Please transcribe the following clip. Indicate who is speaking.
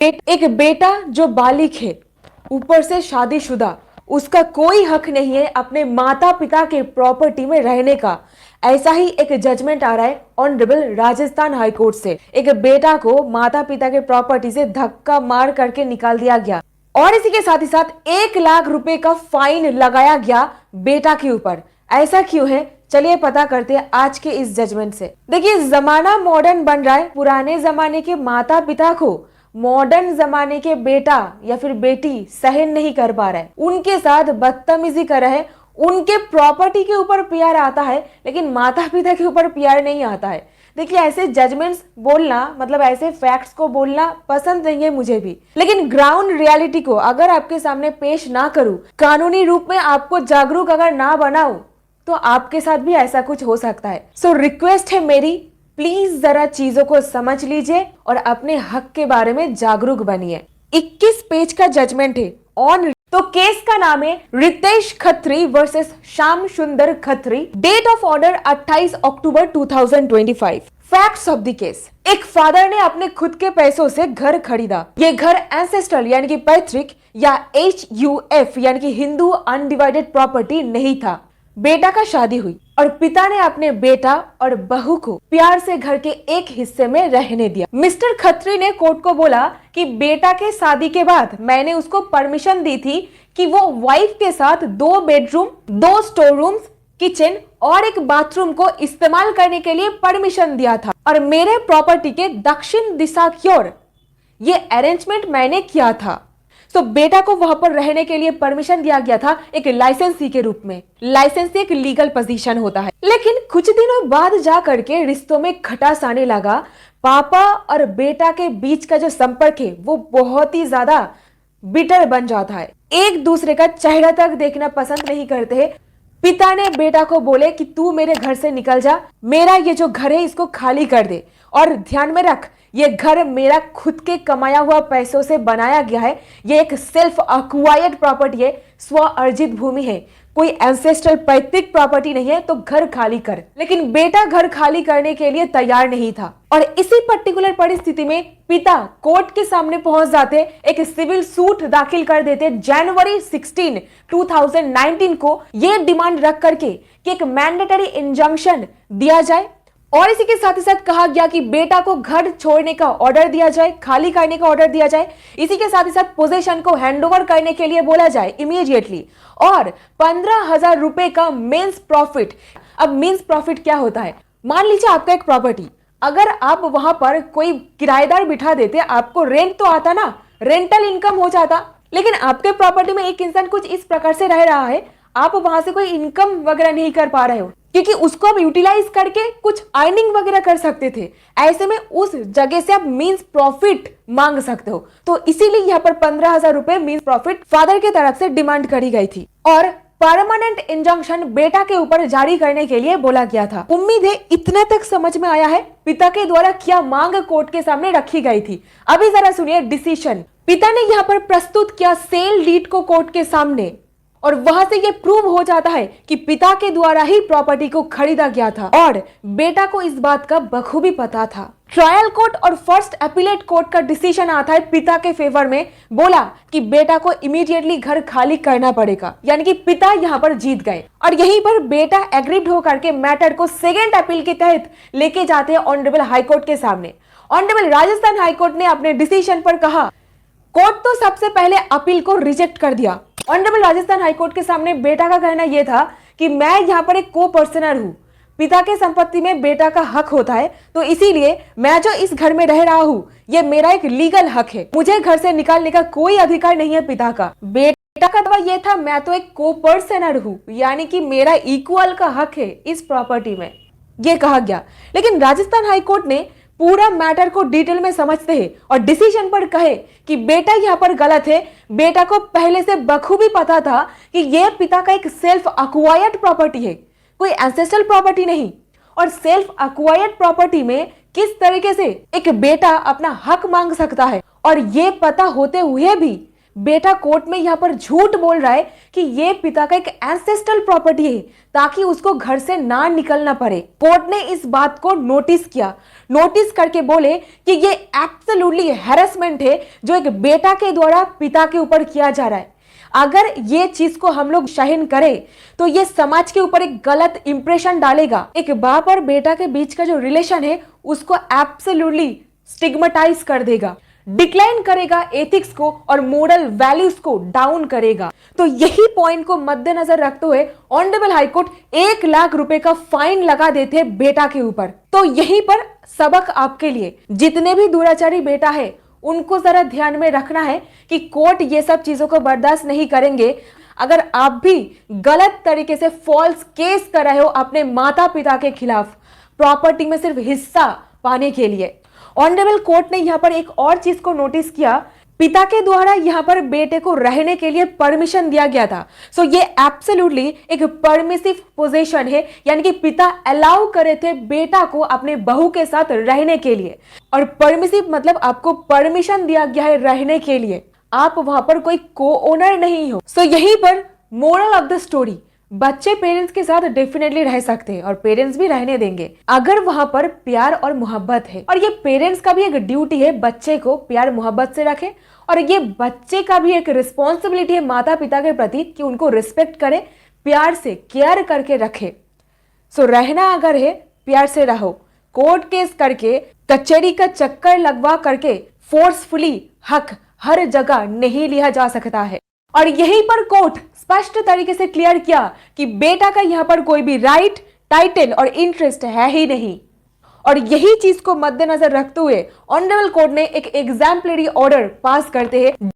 Speaker 1: एक बेटा जो बालिग है, ऊपर से शादीशुदा, उसका कोई हक नहीं है अपने माता पिता के प्रॉपर्टी में रहने का। ऐसा ही एक जजमेंट आ रहा है ऑनरेबल राजस्थान हाई कोर्ट से। एक बेटा को माता पिता के प्रॉपर्टी से धक्का मार करके निकाल दिया गया और इसी के साथ ही साथ 1 लाख रुपए का फाइन लगाया गया बेटा के ऊपर। ऐसा क्यों है, चलिए पता करते हैं आज के इस जजमेंट से। देखिए, जमाना मॉडर्न बन रहा है। पुराने जमाने के माता पिता को मॉडर्न जमाने के बेटा या फिर बेटी सहन नहीं कर पा रहा है, उनके साथ बदतमीजी कर रहा है। उनके प्रॉपर्टी के ऊपर प्यार आता है लेकिन माता पिता के ऊपर प्यार नहीं आता है। देखिए, ऐसे जजमेंट्स बोलना, मतलब ऐसे फैक्ट्स को बोलना पसंद नहीं है मुझे भी, लेकिन ग्राउंड रियलिटी को अगर आपके सामने पेश ना करूं, कानूनी रूप में आपको जागरूक अगर ना बनाऊं, तो आपके साथ भी ऐसा कुछ हो सकता है। सो रिक्वेस्ट है मेरी, प्लीज जरा चीजों को समझ लीजिए और अपने हक के बारे में जागरूक बनिए। 21 पेज का जजमेंट है ऑन। तो केस का नाम है Ritesh Khatri versus Shyam Sundar Khatri. Date of order 28 October 2025। Facts of the case. एक फादर ने अपने खुद के पैसों से घर खरीदा। ये घर एंसेस्ट्रल यानी कि पैतृक या HUF यानी कि हिंदू अनडिवाइडेड प्रॉपर्टी नहीं था। बेटा का शादी हुई और पिता ने अपने बेटा और बहू को प्यार से घर के एक हिस्से में रहने दिया। मिस्टर खत्री ने कोर्ट को बोला कि बेटा के शादी के बाद मैंने उसको परमिशन दी थी कि वो वाइफ के साथ 2 बेडरूम, 2 स्टोर रूम्स, किचन और एक बाथरूम को इस्तेमाल करने के लिए परमिशन दिया था और मेरे प्रॉपर्टी के दक्षिण दिशा की ओर ये अरेंजमेंट मैंने किया था। तो बेटा को वहां पर रहने के लिए परमिशन दिया गया था एक लाइसेंसी के रूप में। लाइसेंसी एक लीगल पोजीशन होता है, लेकिन कुछ दिनों बाद जा करके रिश्तों में खटास आने लगा। पापा और बेटा के बीच का जो संपर्क है वो बहुत ही ज्यादा बिटर बन जाता है। एक दूसरे का चेहरा तक देखना पसंद नहीं करते हैं। पिता ने बेटा को बोले कि तू मेरे घर से निकल जा, मेरा ये जो घर है इसको खाली कर दे और ध्यान में रख, ये घर मेरा खुद के कमाया हुआ पैसों से बनाया गया है। ये एक सेल्फ अक्वायर्ड प्रॉपर्टी है, स्व अर्जित भूमि है, कोई एंसेस्ट्रल पैतृक प्रॉपर्टी नहीं है, तो घर खाली कर। लेकिन बेटा घर खाली करने के लिए तैयार नहीं था और इसी पर्टिकुलर परिस्थिति में पिता कोर्ट के सामने पहुंच जाते, एक सिविल सूट दाखिल कर देते जनवरी 16, 2019 को, ये डिमांड रख करके कि एक मैंडेटरी इंजंक्शन दिया जाए और इसी के साथ ही साथ कहा गया कि बेटा को घर छोड़ने का ऑर्डर दिया जाए, खाली करने का ऑर्डर दिया जाए। इसी के साथ ही साथ पोजीशन को हैंडओवर करने के लिए बोला जाए इमीडिएटली और 15,000 रुपए का मींस प्रॉफिट। अब मींस प्रॉफिट क्या होता है? मान लीजिए आपका एक प्रॉपर्टी, अगर आप वहां पर कोई किराएदार बिठा देते, आपको रेंट तो आता ना, रेंटल इनकम हो जाता। लेकिन आपके प्रॉपर्टी में एक इंसान कुछ इस प्रकार से रह रहा है, आप वहां से कोई इनकम वगैरह नहीं कर पा रहे हो क्योंकि उसको आप यूटिलाइज करके कुछ अर्निंग वगैरह कर सकते थे। ऐसे में उस जगह से आप मींस प्रॉफिट मांग सकते हो। तो इसीलिए यहाँ पर 15,000 रुपए मींस प्रॉफिट फादर की तरफ से डिमांड करी गई थी और परमानेंट इंजंक्शन बेटा के ऊपर जारी करने के लिए बोला गया था। उम्मीद है इतना तक समझ में आया है। पिता के द्वारा क्या मांग कोर्ट के सामने रखी गई थी, अभी जरा सुनिए डिसीजन। पिता ने यहाँ पर प्रस्तुत किया सेल डीड को कोर्ट के सामने और वहां से यह प्रूव हो जाता है कि पिता के द्वारा ही प्रॉपर्टी को खरीदा गया था और बेटा को इस बात का बखूबी पता था। ट्रायल कोर्ट और फर्स्ट अपीलेट कोर्ट का डिसीजन आता है पिता के फेवर में। बोला कि बेटा को इमीडिएटली घर खाली करना पड़ेगा, यानी कि पिता यहाँ पर जीत गए और यहीं पर बेटा एग्रीड होकर के मैटर को सेकेंड अपील के तहत लेके जाते हैं ऑनरेबल हाईकोर्ट के सामने। ऑनरेबल राजस्थान हाईकोर्ट ने अपने डिसीजन पर कहा, कोर्ट तो सबसे पहले अपील को रिजेक्ट कर दिया। ऑनरेबल राजस्थान हाईकोर्ट के सामने बेटा का कहना यह था कि मैं यहाँ पर एक को पर्सनर हूँ, पिता के संपत्ति में बेटा का हक होता है, तो इसीलिए मैं जो इस घर में रह रहा हूँ ये मेरा एक लीगल हक है, मुझे घर से निकालने का कोई अधिकार नहीं है पिता का। बेटा का दावा यह था मैं तो एक को पर्सनर हूँ, यानी कि मेरा इक्वल का हक है इस प्रॉपर्टी में, ये कहा गया। लेकिन राजस्थान हाईकोर्ट ने पूरा मैटर को डिटेल में समझते हैं और डिसीजन पर कहे कि बेटा यहाँ पर गलत है। बेटा को पहले से बखूबी पता था कि यह पिता का एक सेल्फ अक्वायर्ड प्रॉपर्टी है, कोई एंसेस्ट्रल प्रॉपर्टी नहीं। और सेल्फ अक्वायर्ड प्रॉपर्टी में किस तरीके से एक बेटा अपना हक मांग सकता है और ये पता होते हुए भी बेटा कोर्ट में यहाँ पर झूठ बोल रहा है कि ये पिता का एक एंसेस्ट्रल प्रॉपर्टी है ताकि उसको घर से ना निकलना पड़े। कोर्ट ने इस बात को नोटिस किया, नोटिस करके बोले कि ये एब्सोल्युटली हैरेसमेंट है जो एक बेटा के द्वारा पिता के ऊपर किया जा रहा है। अगर ये चीज को हम लोग सहन करें तो ये समाज के ऊपर एक गलत इंप्रेशन डालेगा। एक बाप और बेटा के बीच का जो रिलेशन है उसको एब्सोल्युटली स्टिग्मेटाइज कर देगा, डिक्लाइन करेगा एथिक्स को और मोरल वैल्यूज को डाउन करेगा। तो यही पॉइंट को मद्देनजर रखते हुए ऑनरेबल हाईकोर्ट 1 लाख रुपए का फाइन लगा देते बेटा के ऊपर। तो यहीं पर सबक आपके लिए, जितने भी दुराचारी बेटा है उनको जरा ध्यान में रखना है कि कोर्ट ये सब चीजों को बर्दाश्त नहीं करेंगे। अगर आप भी गलत तरीके से फॉल्स केस कर रहे हो अपने माता पिता के खिलाफ प्रॉपर्टी में सिर्फ हिस्सा पाने के लिए। ऑनरेबल कोर्ट ने यहाँ पर एक और चीज को नोटिस किया, पिता के द्वारा यहाँ पर बेटे को रहने के लिए परमिशन दिया गया था। सो ये एब्सोल्युटली एक परमिसिव पोजीशन है, यानी कि पिता अलाउ करे थे बेटा को अपने बहू के साथ रहने के लिए। और परमिसिव मतलब आपको परमिशन दिया गया है रहने के लिए, आप वहां पर कोई को ओनर नहीं हो। सो यहीं पर मोरल ऑफ द स्टोरी, बच्चे पेरेंट्स के साथ डेफिनेटली रह सकते हैं और पेरेंट्स भी रहने देंगे अगर वहां पर प्यार और मोहब्बत है। और ये पेरेंट्स का भी एक ड्यूटी है बच्चे को प्यार मोहब्बत से रखे, और ये बच्चे का भी एक रिस्पॉन्सिबिलिटी है माता पिता के प्रति कि उनको रिस्पेक्ट करे, प्यार से केयर करके रखे। सो रहना अगर है प्यार से रहो, कोर्ट केस करके कचहरी का चक्कर लगवा करके फोर्सफुली हक हर जगह नहीं लिया जा सकता है। और यहीं पर कोर्ट स्पष्ट तरीके से क्लियर किया कि बेटा का यहां पर कोई भी राइट, टाइटल और इंटरेस्ट है ही नहीं। और यही चीज को मद्देनजर रखते हुए ऑनरेबल कोर्ट ने एक एग्जाम्पलरी ऑर्डर पास करते हैं